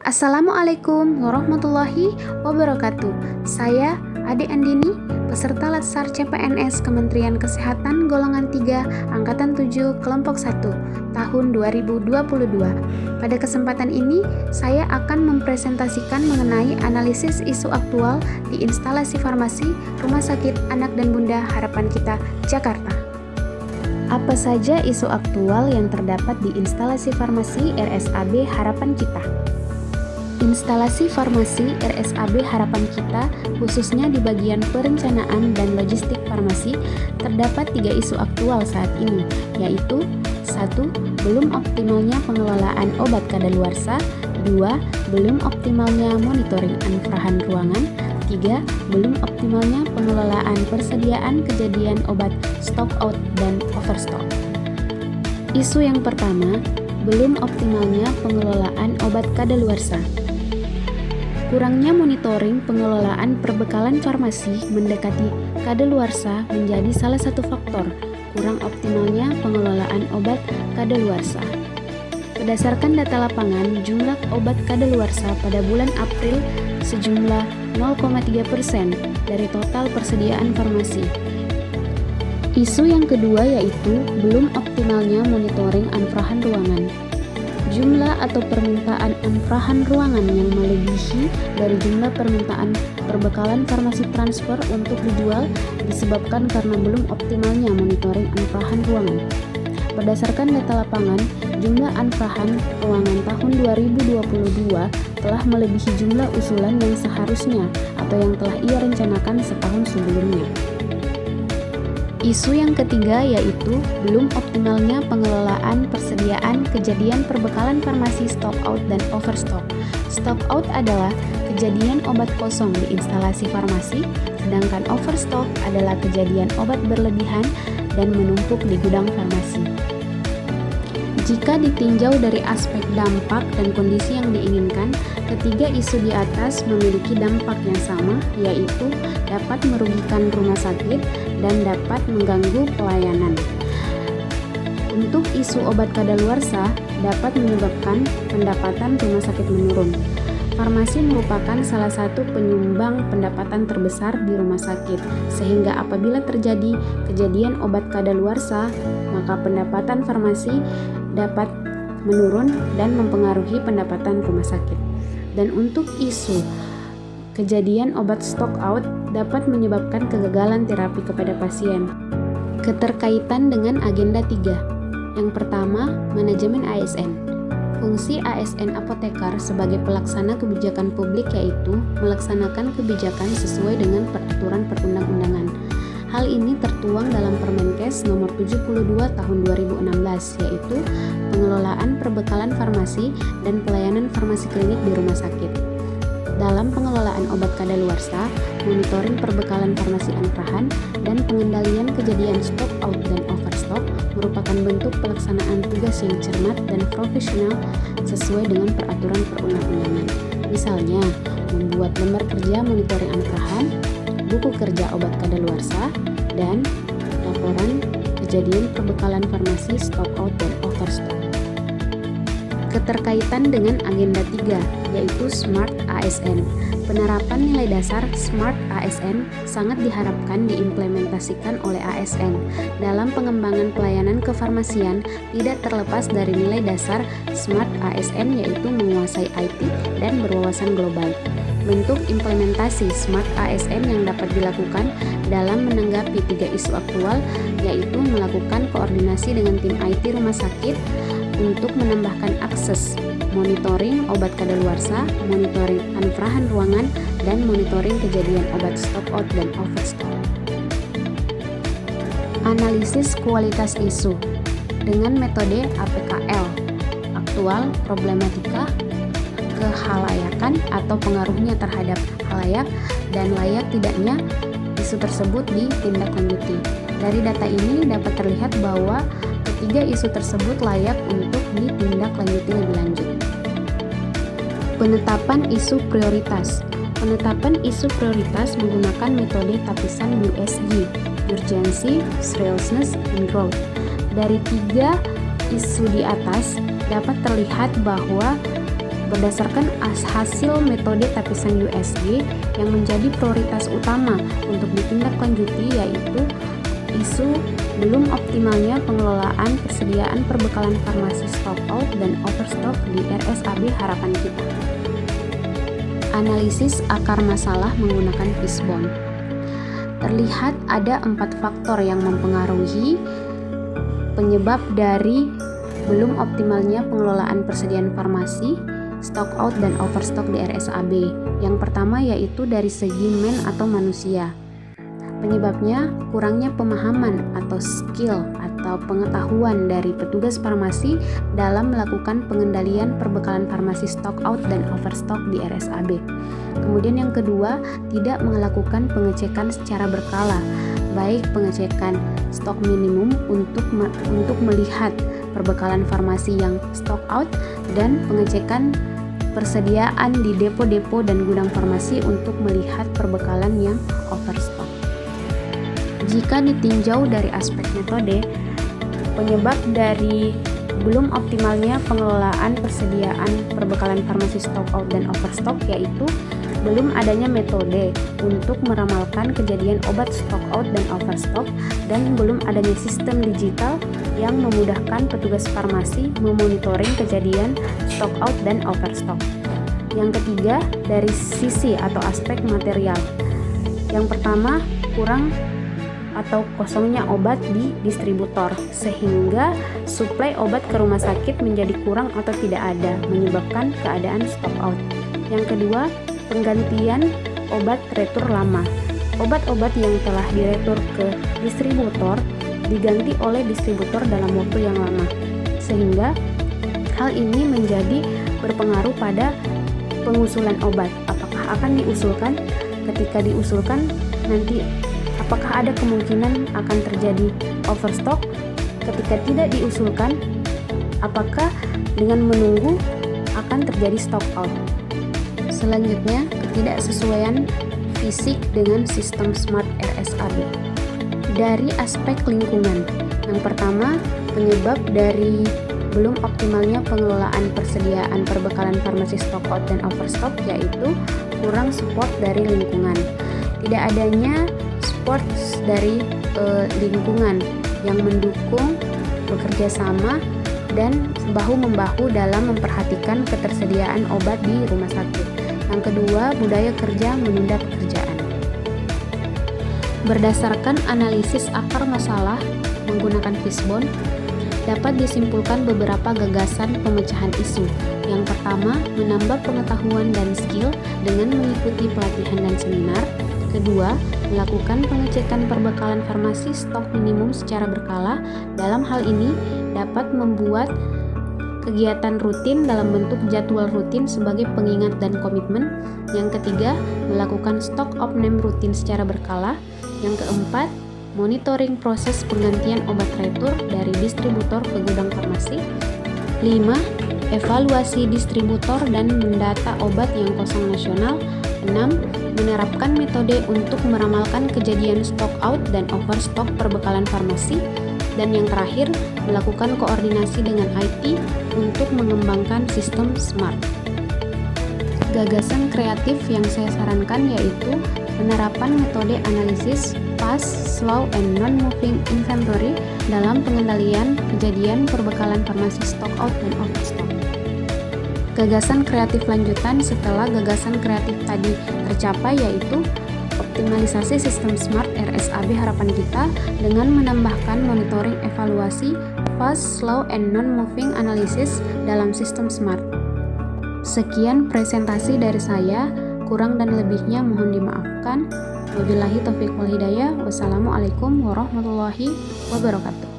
Assalamualaikum warahmatullahi wabarakatuh. Saya Ade Andini, peserta Latsar CPNS Kementerian Kesehatan golongan 3 angkatan 7 kelompok 1 tahun 2022. Pada kesempatan ini saya akan mempresentasikan mengenai analisis isu aktual di instalasi farmasi Rumah Sakit Anak dan Bunda Harapan Kita Jakarta. Apa saja isu aktual yang terdapat di instalasi farmasi RSAB Harapan Kita? Instalasi farmasi RSAB Harapan Kita, khususnya di bagian perencanaan dan logistik farmasi, terdapat 3 isu aktual saat ini, yaitu 1. Belum optimalnya pengelolaan obat kadaluarsa. 2. Belum optimalnya monitoring anfrahan ruangan. 3. Belum optimalnya pengelolaan persediaan kejadian obat stock out dan overstock. Isu yang pertama, belum optimalnya pengelolaan obat kadaluarsa. Kurangnya monitoring pengelolaan perbekalan farmasi mendekati kadaluarsa menjadi salah satu faktor kurang optimalnya pengelolaan obat kadaluarsa. Berdasarkan data lapangan, jumlah obat kadaluarsa pada bulan April sejumlah 0,3% dari total persediaan farmasi. Isu yang kedua yaitu belum optimalnya monitoring anfrahan ruangan. Jumlah atau permintaan anfrahan ruangan yang melebihi dari jumlah permintaan perbekalan farmasi transfer untuk dijual disebabkan karena belum optimalnya monitoring anfrahan ruangan. Berdasarkan data lapangan, jumlah anfrahan ruangan tahun 2022 telah melebihi jumlah usulan yang seharusnya atau yang telah ia rencanakan setahun sebelumnya. Isu yang ketiga yaitu belum optimalnya pengelolaan persediaan kejadian perbekalan farmasi stock out dan overstock. Stock out adalah kejadian obat kosong di instalasi farmasi, sedangkan overstock adalah kejadian obat berlebihan dan menumpuk di gudang farmasi. Jika ditinjau dari aspek dampak dan kondisi yang diinginkan, ketiga isu di atas memiliki dampak yang sama, yaitu dapat merugikan rumah sakit dan dapat mengganggu pelayanan. Untuk isu obat kadaluarsa dapat menyebabkan pendapatan rumah sakit menurun. Farmasi merupakan salah satu penyumbang pendapatan terbesar di rumah sakit, sehingga apabila terjadi kejadian obat kadaluarsa, maka pendapatan farmasi dapat menurun dan mempengaruhi pendapatan rumah sakit. Dan untuk isu kejadian obat stock out dapat menyebabkan kegagalan terapi kepada pasien. Keterkaitan dengan agenda 3. Yang pertama, manajemen ASN. Fungsi ASN apotekar sebagai pelaksana kebijakan publik yaitu melaksanakan kebijakan sesuai dengan peraturan perundang-undangan. Hal ini tertuang dalam Permenkes nomor 72 tahun 2016, yaitu pengelolaan perbekalan farmasi dan pelayanan farmasi klinik di rumah sakit. Dalam pengelolaan obat kadaluarsa, monitoring perbekalan farmasi anfrahan, dan pengendalian kejadian stock out dan overstock merupakan bentuk pelaksanaan tugas yang cermat dan profesional sesuai dengan peraturan perundang-undangan. Misalnya, membuat lembar kerja monitoring anfrahan, buku kerja obat kadaluarsa, dan laporan kejadian perbekalan farmasi stock out dan overstock. Keterkaitan dengan agenda 3, yaitu Smart ASN. Penerapan nilai dasar Smart ASN sangat diharapkan diimplementasikan oleh ASN dalam pengembangan pelayanan kefarmasian tidak terlepas dari nilai dasar Smart ASN yaitu menguasai IT dan berwawasan global. Bentuk implementasi Smart ASN yang dapat dilakukan dalam menanggapi 3 isu aktual yaitu melakukan koordinasi dengan tim IT rumah sakit untuk menambahkan akses monitoring obat kadaluarsa, monitoring anfrahan ruangan, dan monitoring kejadian obat stock out dan overstock. Analisis kualitas isu dengan metode APKL, aktual, problematika, kehalayakan atau pengaruhnya terhadap halayak, dan layak tidaknya isu tersebut ditindaklanjuti. Dari data ini dapat terlihat bahwa ketiga isu tersebut layak untuk ditindaklanjuti lebih lanjut. Penetapan isu prioritas. Penetapan isu prioritas menggunakan metode tapisan USG, Urgency, Seriousness, and Growth. Dari 3 isu di atas dapat terlihat bahwa Berdasarkan hasil metode tapisan USG yang menjadi prioritas utama untuk ditindaklanjuti yaitu isu belum optimalnya pengelolaan persediaan perbekalan farmasi stock out dan overstock di RSAB harapan kita. Analisis akar masalah menggunakan fishbone. Terlihat ada 4 faktor yang mempengaruhi penyebab dari belum optimalnya pengelolaan persediaan farmasi, stock out dan overstock di RSAB. Yang pertama yaitu dari segi atau manusia. Penyebabnya kurangnya pemahaman atau skill atau pengetahuan dari petugas farmasi dalam melakukan pengendalian perbekalan farmasi stock out dan overstock di RSAB. Kemudian yang kedua, tidak melakukan pengecekan secara berkala, baik pengecekan stok minimum untuk melihat perbekalan farmasi yang stock out dan pengecekan persediaan di depo-depo dan gudang farmasi untuk melihat perbekalan yang overstock. Jika ditinjau dari aspek metode, penyebab dari belum optimalnya pengelolaan persediaan perbekalan farmasi stock out dan overstock yaitu belum adanya metode untuk meramalkan kejadian obat stock out dan overstock dan belum adanya sistem digital yang memudahkan petugas farmasi memonitoring kejadian stock out dan overstock. Yang ketiga, dari sisi atau aspek material. Yang pertama, kurang atau kosongnya obat di distributor sehingga suplai obat ke rumah sakit menjadi kurang atau tidak ada, menyebabkan keadaan stock out. Yang kedua, penggantian obat retur lama. Obat-obat yang telah diretur ke distributor diganti oleh distributor dalam waktu yang lama, sehingga hal ini menjadi berpengaruh pada pengusulan obat. Apakah akan diusulkan? Ketika diusulkan, nanti apakah ada kemungkinan akan terjadi overstock? Ketika tidak diusulkan, apakah dengan menunggu akan terjadi stock out? Selanjutnya, ketidaksesuaian fisik dengan sistem smart RSAB. Dari aspek lingkungan, yang pertama, penyebab dari belum optimalnya pengelolaan persediaan perbekalan farmasi stock out dan overstock yaitu kurang support dari lingkungan. Tidak adanya support dari lingkungan yang mendukung bekerja sama dan bahu-membahu dalam memperhatikan ketersediaan obat di rumah sakit. Yang kedua, budaya kerja menunda pekerjaan. Berdasarkan analisis akar masalah menggunakan fishbone, dapat disimpulkan beberapa gagasan pemecahan isu. Yang pertama, menambah pengetahuan dan skill dengan mengikuti pelatihan dan seminar. Kedua, melakukan pengecekan perbekalan farmasi stok minimum secara berkala. Dalam hal ini, dapat membuat kegiatan rutin dalam bentuk jadwal rutin sebagai pengingat dan komitmen. Yang ketiga, melakukan stok opname rutin secara berkala. Yang keempat, monitoring proses penggantian obat retur dari distributor ke gudang farmasi. 5. Evaluasi distributor dan mendata obat yang kosong nasional. 6. Menerapkan metode untuk meramalkan kejadian stock out dan overstock perbekalan farmasi. Dan yang terakhir, melakukan koordinasi dengan IT untuk mengembangkan sistem smart. Gagasan kreatif yang saya sarankan yaitu penerapan metode analisis fast, slow, and non-moving inventory dalam pengendalian kejadian perbekalan farmasi stock out dan overstock. Gagasan kreatif lanjutan setelah gagasan kreatif tadi tercapai yaitu optimalisasi sistem smart RSAB harapan kita dengan menambahkan monitoring evaluasi fast, slow, and non-moving analysis dalam sistem smart. Sekian presentasi dari saya, kurang dan lebihnya mohon dimaafkan. Wabillahi taufiq wal hidayah. Wassalamualaikum warahmatullahi wabarakatuh.